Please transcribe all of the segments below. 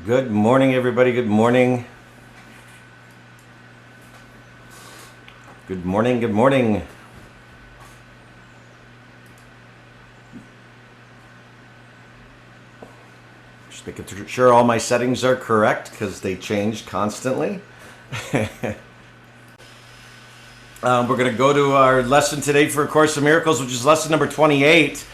Good morning, everybody. Good morning. Good morning. Good morning. Just making sure all my settings are correct because they change constantly. We're going to go to our lesson today for A Course in Miracles, which is lesson number 28.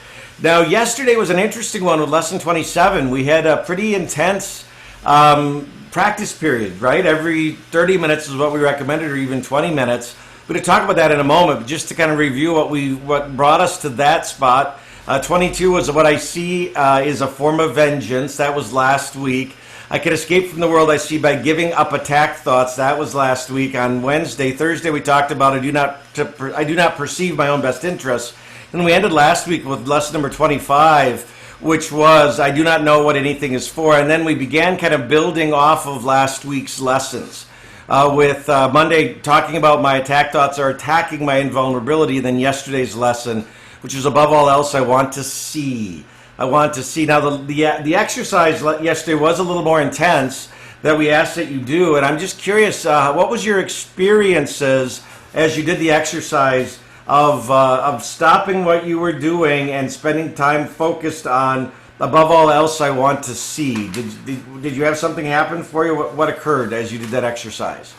Now, yesterday was an interesting one with lesson 27. We had a pretty intense practice period, right? Every 30 minutes is what we recommended, or even 20 minutes. We're going to talk about that in a moment, but just to kind of review what brought us to that spot. 22 was what I see is a form of vengeance. That was last week. I can escape from the world I see by giving up attack thoughts. That was last week. On Wednesday, Thursday, we talked about I do not perceive my own best interests. And we ended last week with lesson number 25, which was I do not know what anything is for. And then we began kind of building off of last week's lessons. With Monday talking about my attack thoughts are attacking my invulnerability, and then yesterday's lesson, which is above all else, I want to see. I want to see. Now, the exercise yesterday was a little more intense that we asked that you do, and I'm just curious, what was your experiences as you did the exercise of stopping what you were doing and spending time focused on, above all else, I want to see? Did you have something happen for you? What occurred as you did that exercise?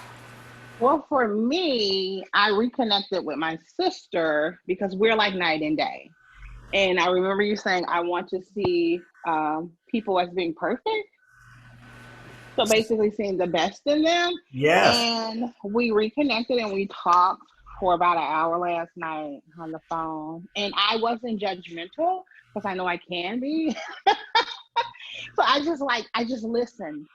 Well, for me, I reconnected with my sister because we're like night and day. And I remember you saying, I want to see people as being perfect. So basically seeing the best in them. Yes. And we reconnected and we talked for about an hour last night on the phone. And I wasn't judgmental because I know I can be. So I just listened.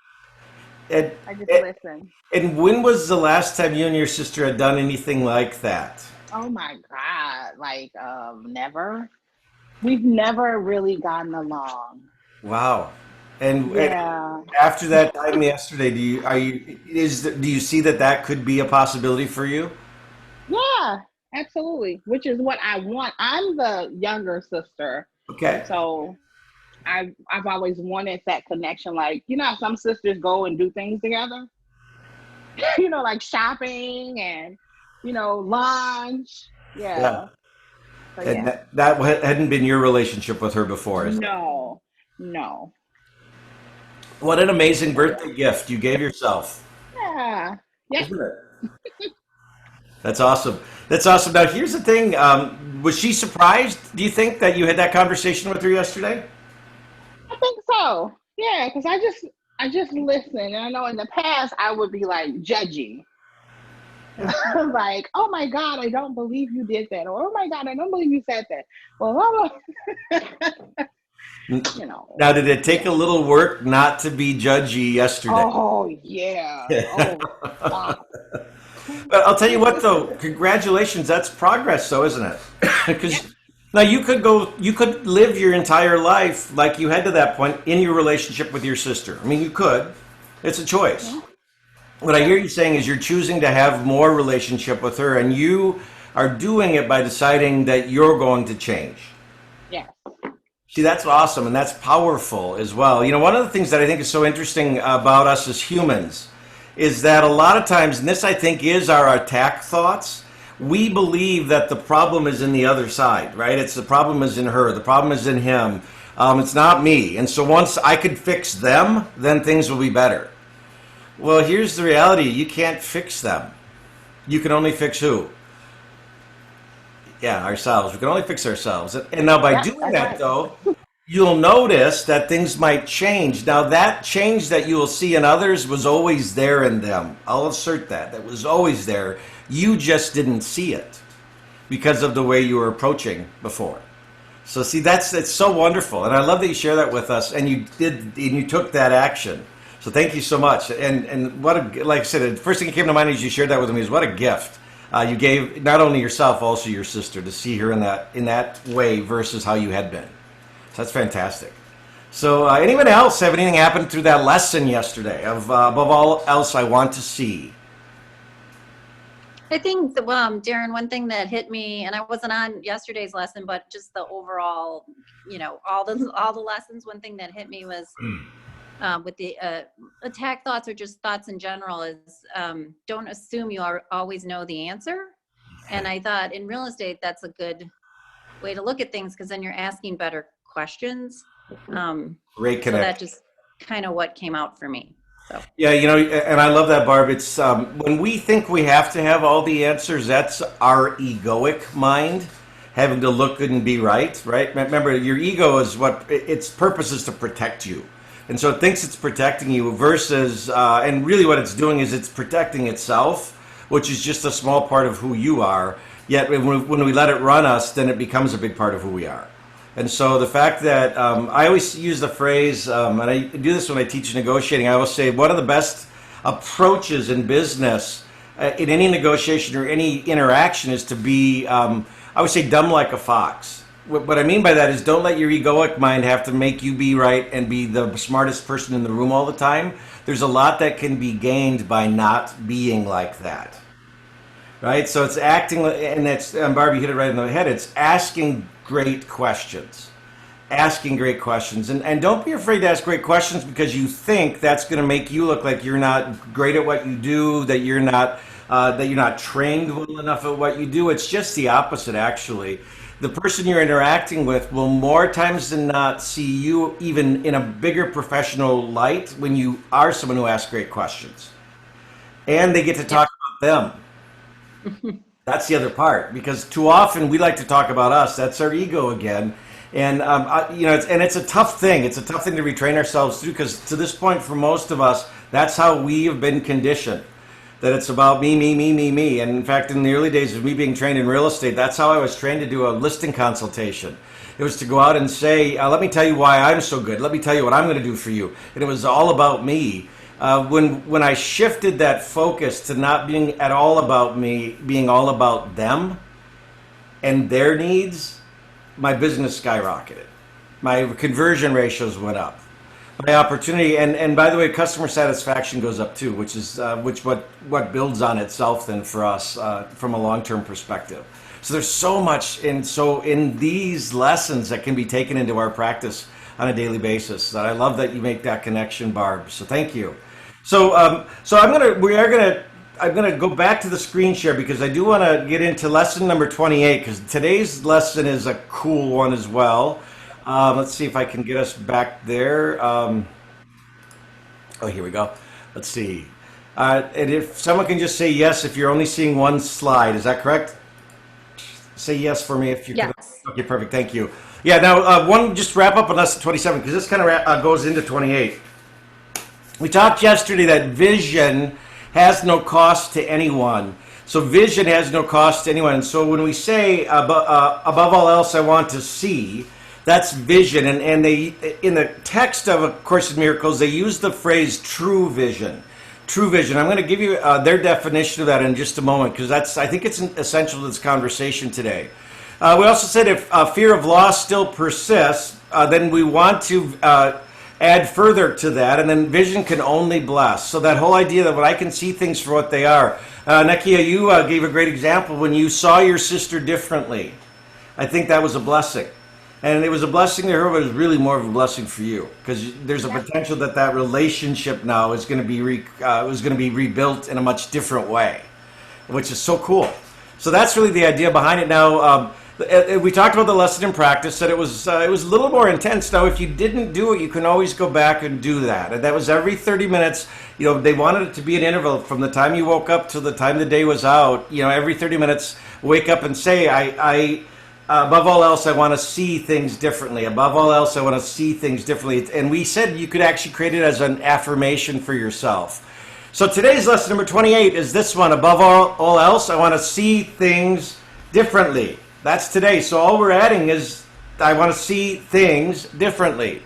And, I just listened. and when was the last time you and your sister had done anything like that? Oh my God. Never. We've never really gotten along. Wow. And Yeah. after that time yesterday, do you see that could be a possibility for you? Yeah, absolutely. Which is what I want. I'm the younger sister. Okay. So I've always wanted that connection. Like, you know how some sisters go and do things together? Like shopping and, lunch. Yeah. Yeah. So And yeah. that hadn't been your relationship with her before, is it? No. No. What an amazing So yeah. birthday gift you gave yourself, Yeah. Yep. isn't it? That's awesome. That's awesome. Now, here's the thing. Was she surprised, do you think, that you had that conversation with her yesterday? I think so. Yeah, because I just listen. And I know in the past I would be like judgy. Like, oh my God, I don't believe you did that. Or oh my God, I don't believe you said that. Well, you know, Now, did it take a yeah. little work not to be judgy yesterday? Oh yeah. Oh stop. But I'll tell you what, though, congratulations. That's progress, though, isn't it? Yeah. Because now you could live your entire life like you had to that point in your relationship with your sister. I mean, you could. It's a choice. Yeah. What I Yeah. hear you saying is you're choosing to have more relationship with her, and you are doing it by deciding that you're going to change. Yeah. See, that's awesome, and that's powerful as well. One of the things that I think is so interesting about us as humans is that a lot of times, and this I think is our attack thoughts, we believe that the problem is in the other side, right? It's the problem is in her, the problem is in him. It's not me. And so once I could fix them, then things will be better. Well, here's the reality. You can't fix them. You can only fix who? Yeah, ourselves. We can only fix ourselves. And now by Yeah. doing That's that, right. though, you'll notice that things might change. Now, that change that you will see in others was always there in them. I'll assert that. That was always there. You just didn't see it because of the way you were approaching before. So see, it's so wonderful. And I love that you share that with us, and you took that action. So thank you so much. And like I said, the first thing that came to mind as you shared that with me is what a gift you gave not only yourself, also your sister, to see her in that way versus how you had been. So that's fantastic. So anyone else have anything happen through that lesson yesterday of above all else I want to see? I think, Darren, one thing that hit me, and I wasn't on yesterday's lesson, but just the overall, all the lessons. One thing that hit me was with the attack thoughts or just thoughts in general is don't assume you always know the answer. And I thought in real estate, that's a good way to look at things because then you're asking better questions. Great So that connect. just kind of what came out for me. So Yeah, and I love that, Barb. It's when we think we have to have all the answers, that's our egoic mind having to look good and be right, right? Remember, your ego is its purpose is to protect you. And so it thinks it's protecting you versus, and really what it's doing is it's protecting itself, which is just a small part of who you are. Yet when we let it run us, then it becomes a big part of who we are. And so the fact that I always use the phrase, and I do this when I teach negotiating, I always say one of the best approaches in business, in any negotiation or any interaction, is to be, I would say, dumb like a fox. What I mean by that is don't let your egoic mind have to make you be right and be the smartest person in the room all the time. There's a lot that can be gained by not being like that. Right? So it's acting, and Barbie hit it right in the head, it's asking great questions. Asking great questions. And don't be afraid to ask great questions because you think that's going to make you look like you're not great at what you do, that you're not trained well enough at what you do. It's just the opposite, actually. The person you're interacting with will more times than not see you even in a bigger professional light when you are someone who asks great questions. And they get to talk about them. That's the other part, because too often we like to talk about us. That's our ego again. And it's a tough thing. It's a tough thing to retrain ourselves through, because to this point, for most of us, that's how we have been conditioned. That it's about me, me, me, me, me. And in fact, in the early days of me being trained in real estate, that's how I was trained to do a listing consultation. It was to go out and say, let me tell you why I'm so good. Let me tell you what I'm going to do for you. And it was all about me. When I shifted that focus to not being at all about me, being all about them and their needs, my business skyrocketed. My conversion ratios went up. My opportunity, and by the way, customer satisfaction goes up too, which is what builds on itself then for us from a long-term perspective. So there's so much in these lessons that can be taken into our practice on a daily basis. That I love that you make that connection, Barb. So thank you. So I'm gonna go back to the screen share because I do want to get into lesson number 28 because today's lesson is a cool one as well. Let's see if I can get us back there. Here we go. Let's see. And if someone can just say yes if you're only seeing one slide, is that correct? Say yes for me if you can. yes. Okay, perfect. Thank you. Yeah, now just wrap up on lesson 27 because this kind of goes into 28. We talked yesterday that vision has no cost to anyone. So vision has no cost to anyone. And so when we say above all else I want to see, that's vision. And they in the text of A Course in Miracles, they use the phrase true vision. True vision. I'm going to give you their definition of that in just a moment because I think it's essential to this conversation today. We also said if fear of loss still persists, then we want to add further to that, and then vision can only bless. So that whole idea that when I can see things for what they are. Nakia, you gave a great example when you saw your sister differently. I think that was a blessing. And it was a blessing to her, but it was really more of a blessing for you because there's a potential that relationship now is going to be rebuilt in a much different way, which is so cool. So that's really the idea behind it. Now, we talked about the lesson in practice, that it was a little more intense. Now, if you didn't do it, you can always go back and do that. And that was every 30 minutes. They wanted it to be an interval from the time you woke up to the time the day was out. Every 30 minutes, wake up and say, I above all else, I want to see things differently. Above all else, I want to see things differently. And we said you could actually create it as an affirmation for yourself. So today's lesson number 28 is this one. Above all else, I want to see things differently. That's today. So all we're adding is I want to see things differently.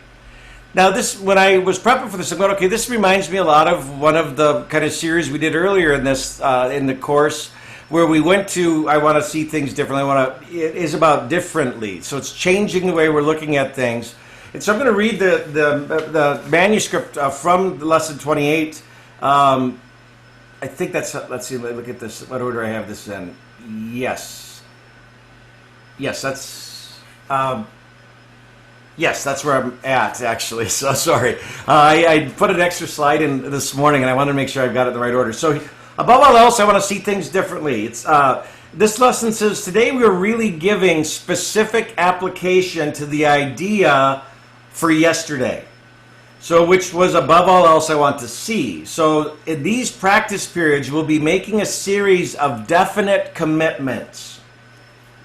Now, when I was prepping for this, I'm going, okay, this reminds me a lot of one of the kind of series we did earlier in this in the course, where we went to I want to see things differently. It is about differently. So it's changing the way we're looking at things. And so I'm going to read the manuscript from lesson 28. I think that's, let's see, look at this. What order I have this in? Yes, that's, Yes, that's where I'm at, actually. So sorry. I put an extra slide in this morning, and I wanted to make sure I've got it in the right order. So above all else, I want to see things differently. This lesson says, today we're really giving specific application to the idea for yesterday. So which was above all else I want to see. So in these practice periods, we'll be making a series of definite commitments.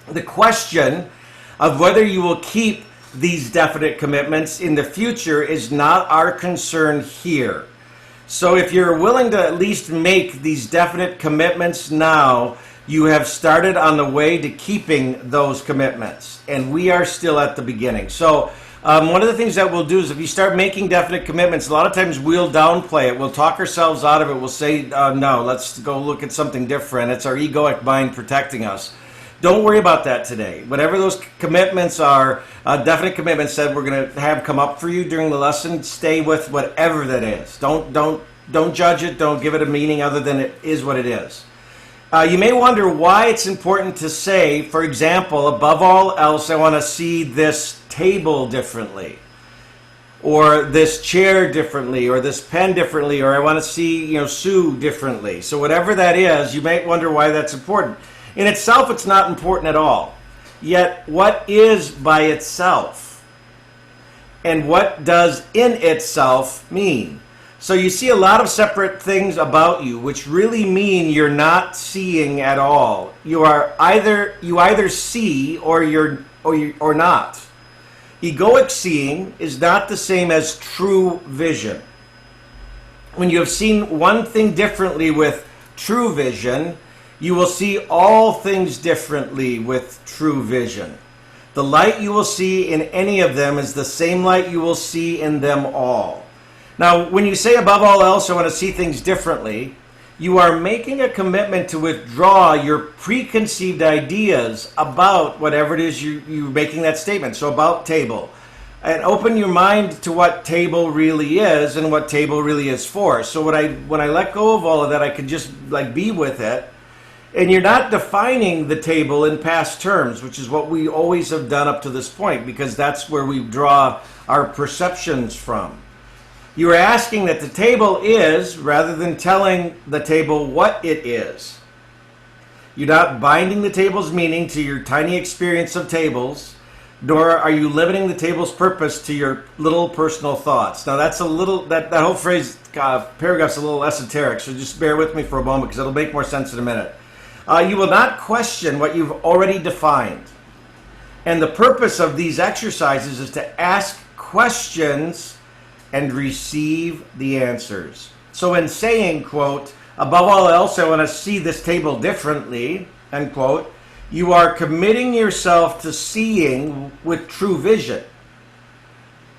The question of whether you will keep these definite commitments in the future is not our concern here. So if you're willing to at least make these definite commitments now, you have started on the way to keeping those commitments. And we are still at the beginning. So one of the things that we'll do is if you start making definite commitments, a lot of times we'll downplay it. We'll talk ourselves out of it. We'll say, no, let's go look at something different. It's our egoic mind protecting us. Don't worry about that today. Whatever those commitments are, definite commitments that we're going to have come up for you during the lesson, stay with whatever that is. Don't judge it. Don't give it a meaning other than it is what it is. You may wonder why it's important to say, for example, above all else, I want to see this table differently, or this chair differently, or this pen differently, or I want to see, Sue differently. So whatever that is, you might wonder why that's important. In itself, it's not important at all. Yet, what is by itself? And what does in itself mean? So you see a lot of separate things about you, which really mean you're not seeing at all. You either see or not. Egoic seeing is not the same as true vision. When you have seen one thing differently with true vision, you will see all things differently with true vision. The light you will see in any of them is the same light you will see in them all. Now, when you say above all else, I want to see things differently, you are making a commitment to withdraw your preconceived ideas about whatever it is you're making that statement. So about table. And open your mind to what table really is and what table really is for. So when I let go of all of that, I can just be with it. And you're not defining the table in past terms, which is what we always have done up to this point, because that's where we draw our perceptions from. You are asking that the table is, rather than telling the table what it is. You're not binding the table's meaning to your tiny experience of tables, nor are you limiting the table's purpose to your little personal thoughts. Now that's that whole phrase, paragraph's a little esoteric, so just bear with me for a moment because it'll make more sense in a minute. You will not question what you've already defined. And the purpose of these exercises is to ask questions and receive the answers. So in saying, quote, above all else, I want to see this table differently, end quote, you are committing yourself to seeing with true vision.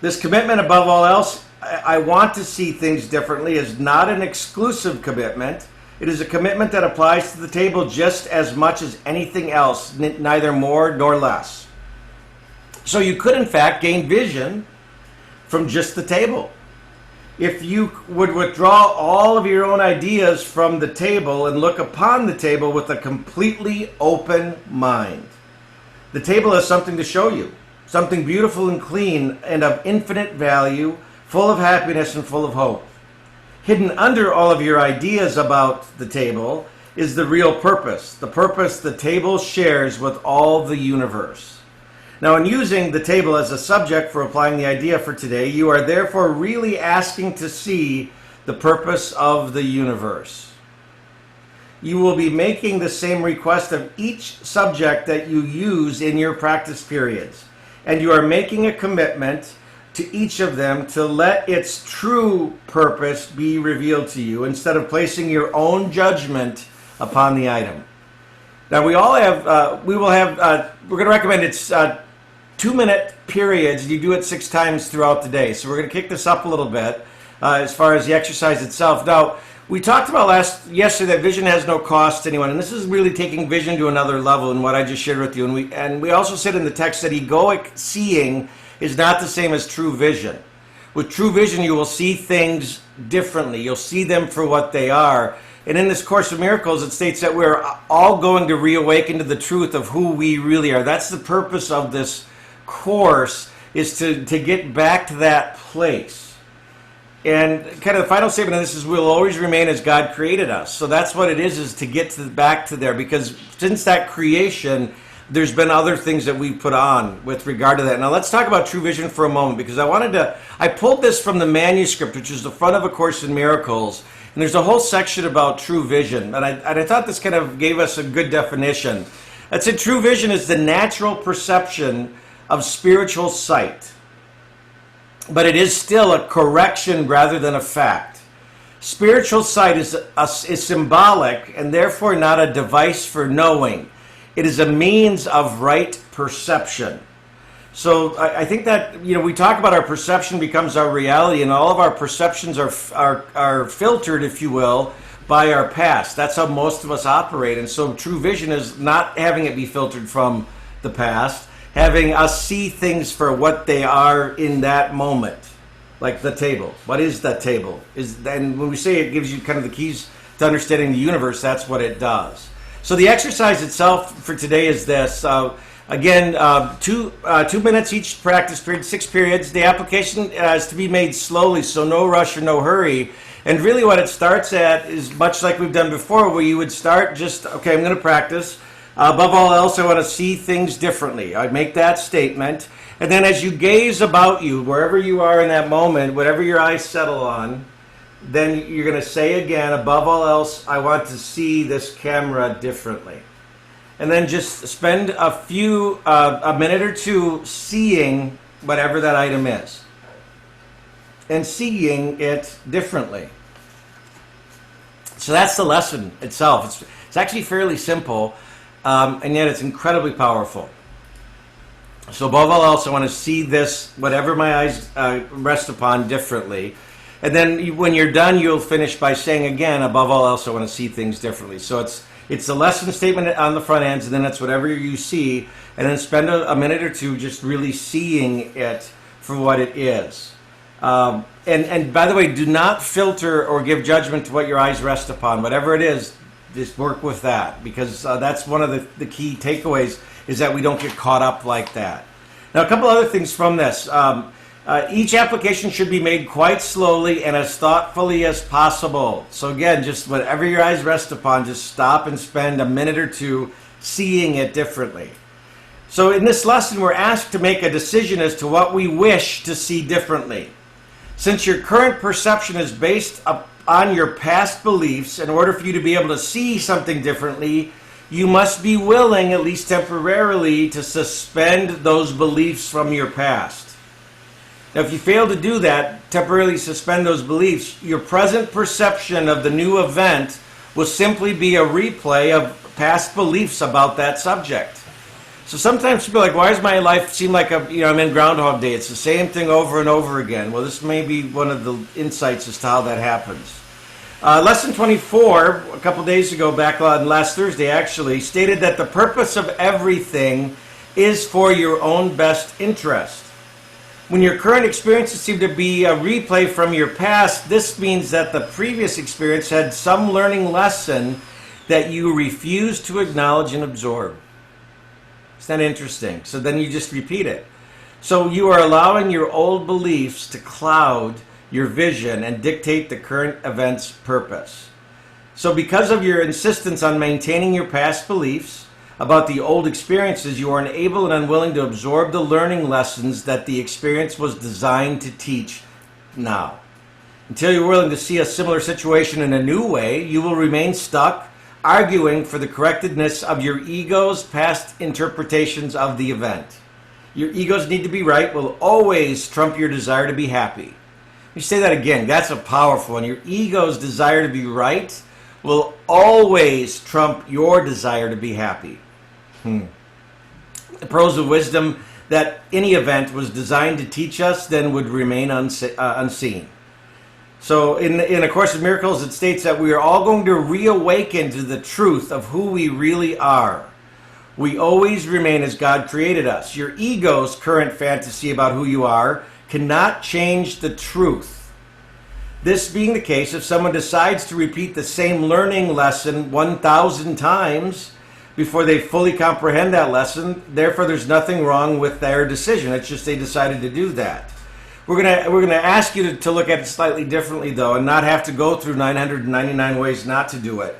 This commitment above all else, I want to see things differently, is not an exclusive commitment. It is a commitment that applies to the table just as much as anything else, neither more nor less. So you could, in fact, gain vision from just the table. If you would withdraw all of your own ideas from the table and look upon the table with a completely open mind. The table has something to show you, something beautiful and clean and of infinite value, full of happiness and full of hope. Hidden under all of your ideas about the table is the real purpose, the purpose the table shares with all the universe. Now, in using the table as a subject for applying the idea for today, you are therefore really asking to see the purpose of the universe. You will be making the same request of each subject that you use in your practice periods, and you are making a commitment to each of them to let its true purpose be revealed to you instead of placing your own judgment upon the item. Now we're going to recommend it's 2-minute periods. You do it 6 times throughout the day. So we're going to kick this up a little bit as far as the exercise itself. Now, we talked about yesterday that vision has no cost to anyone, and this is really taking vision to another level in what I just shared with you. And we also said in the text that egoic seeing is not the same as true vision. With true vision, you will see things differently. You'll see them for what they are. And in this Course of Miracles, it states that we're all going to reawaken to the truth of who we really are. That's the purpose of this course, is to get back to that place. And kind of the final statement of this is we'll always remain as God created us. So that's what it is to get back to there, because since that creation, there's been other things that we've put on with regard to that. Now let's talk about true vision for a moment, because I pulled this from the manuscript, which is the front of A Course in Miracles, and there's a whole section about true vision, and I thought this kind of gave us a good definition. It said true vision is the natural perception of spiritual sight, but it is still a correction rather than a fact. Spiritual sight is symbolic and therefore not a device for knowing. It is a means of right perception. So I think that, we talk about our perception becomes our reality, and all of our perceptions are filtered, if you will, by our past. That's how most of us operate. And so true vision is not having it be filtered from the past, having us see things for what they are in that moment. Like the table. What is that table? And when we say it gives you kind of the keys to understanding the universe, that's what it does. So the exercise itself for today is this. Again, 2 minutes each practice period, 6 periods. The application is to be made slowly, so no rush or no hurry. And really what it starts at is much like we've done before, where you would start just, okay, I'm going to practice. Above all else, I want to see things differently. I make that statement. And then as you gaze about you, wherever you are in that moment, whatever your eyes settle on, then you're going to say again, above all else, I want to see this camera differently. And then just spend a minute or two seeing whatever that item is. And seeing it differently. So that's the lesson itself. It's actually fairly simple, and yet it's incredibly powerful. So above all else, I want to see this, whatever my eyes rest upon, differently. And then when you're done, you'll finish by saying again, above all else, I want to see things differently. So it's the lesson statement on the front ends, and then it's whatever you see, and then spend a minute or two just really seeing it for what it is. And by the way, do not filter or give judgment to what your eyes rest upon. Whatever it is, just work with that, because that's one of the key takeaways, is that we don't get caught up like that. Now, a couple other things from this. Each application should be made quite slowly and as thoughtfully as possible. So again, just whatever your eyes rest upon, just stop and spend a minute or two seeing it differently. So in this lesson, we're asked to make a decision as to what we wish to see differently. Since your current perception is based on your past beliefs, in order for you to be able to see something differently, you must be willing, at least temporarily, to suspend those beliefs from your past. Now, if you fail to do that, temporarily suspend those beliefs, your present perception of the new event will simply be a replay of past beliefs about that subject. So sometimes people are like, why does my life seem like I'm in Groundhog Day? It's the same thing over and over again. Well, this may be one of the insights as to how that happens. Lesson 24, a couple days ago, back on last Thursday actually, stated that the purpose of everything is for your own best interest. When your current experiences seem to be a replay from your past, this means that the previous experience had some learning lesson that you refuse to acknowledge and absorb. Isn't that interesting? So then you just repeat it. So you are allowing your old beliefs to cloud your vision and dictate the current event's purpose. So because of your insistence on maintaining your past beliefs about the old experiences, you are unable and unwilling to absorb the learning lessons that the experience was designed to teach now. Until you're willing to see a similar situation in a new way, you will remain stuck, arguing for the correctness of your ego's past interpretations of the event. Your ego's need to be right will always trump your desire to be happy. Let me say that again. That's a powerful one. Your ego's desire to be right will always trump your desire to be happy. The pearls of wisdom that any event was designed to teach us then would remain unseen. So in A Course in Miracles, it states that we are all going to reawaken to the truth of who we really are. We always remain as God created us. Your ego's current fantasy about who you are cannot change the truth. This being the case, if someone decides to repeat the same learning lesson 1,000 times, before they fully comprehend that lesson. Therefore, there's nothing wrong with their decision. It's just they decided to do that. We're gonna ask you to look at it slightly differently, though, and not have to go through 999 ways not to do it.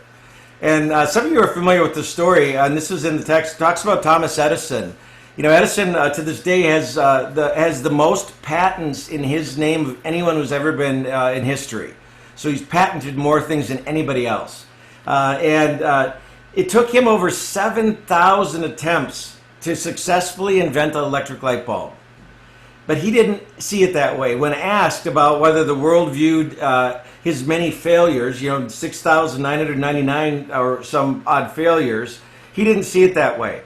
And some of you are familiar with the story, and this is in the text. It talks about Thomas Edison. You know, Edison to this day has the most patents in his name of anyone who's ever been in history. So he's patented more things than anybody else. It took him over 7,000 attempts to successfully invent an electric light bulb. But he didn't see it that way. When asked about whether the world viewed his many failures, 6,999 or some odd failures, he didn't see it that way.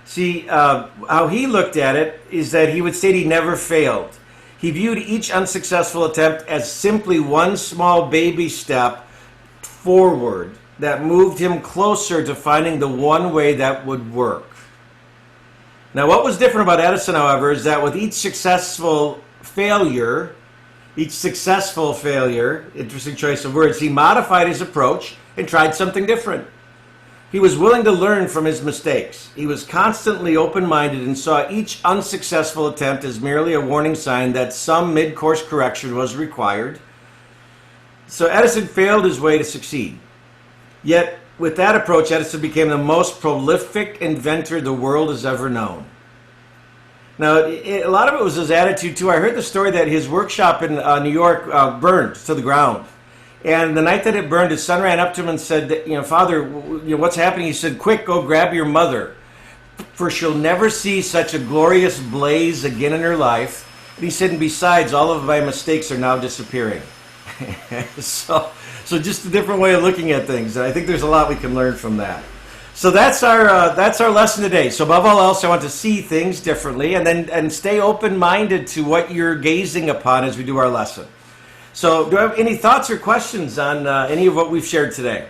See, how he looked at it is that he would state he never failed. He viewed each unsuccessful attempt as simply one small baby step forward that moved him closer to finding the one way that would work. Now, what was different about Edison, however, is that with each successful failure, interesting choice of words, he modified his approach and tried something different. He was willing to learn from his mistakes. He was constantly open-minded and saw each unsuccessful attempt as merely a warning sign that some mid-course correction was required. So Edison failed his way to succeed. Yet, with that approach, Edison became the most prolific inventor the world has ever known. Now, a lot of it was his attitude, too. I heard the story that his workshop in New York burned to the ground. And the night that it burned, his son ran up to him and said, Father, what's happening? He said, quick, go grab your mother, for she'll never see such a glorious blaze again in her life. And he said, and besides, all of my mistakes are now disappearing. So just a different way of looking at things. And I think there's a lot we can learn from that. So that's our lesson today. So above all else, I want to see things differently and stay open-minded to what you're gazing upon as we do our lesson. So do I have any thoughts or questions on any of what we've shared today?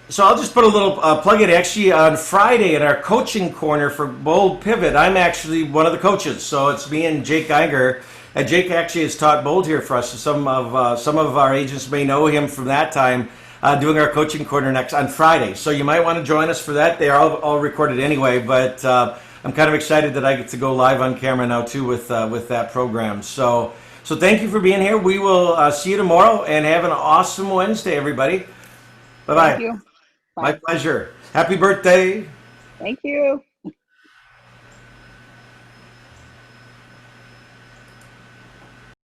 So I'll just put a little plug in. Actually, on Friday in our coaching corner for Bold Pivot, I'm actually one of the coaches. So it's me and Jake Geiger. And Jake actually has taught Bold here for us. So some of our agents may know him from that time doing our coaching corner next on Friday. So you might want to join us for that. They are all recorded anyway, but I'm kind of excited that I get to go live on camera now too with that program. So thank you for being here. We will see you tomorrow, and have an awesome Wednesday, everybody. Bye-bye. Thank you. Bye. My pleasure. Happy birthday. Thank you.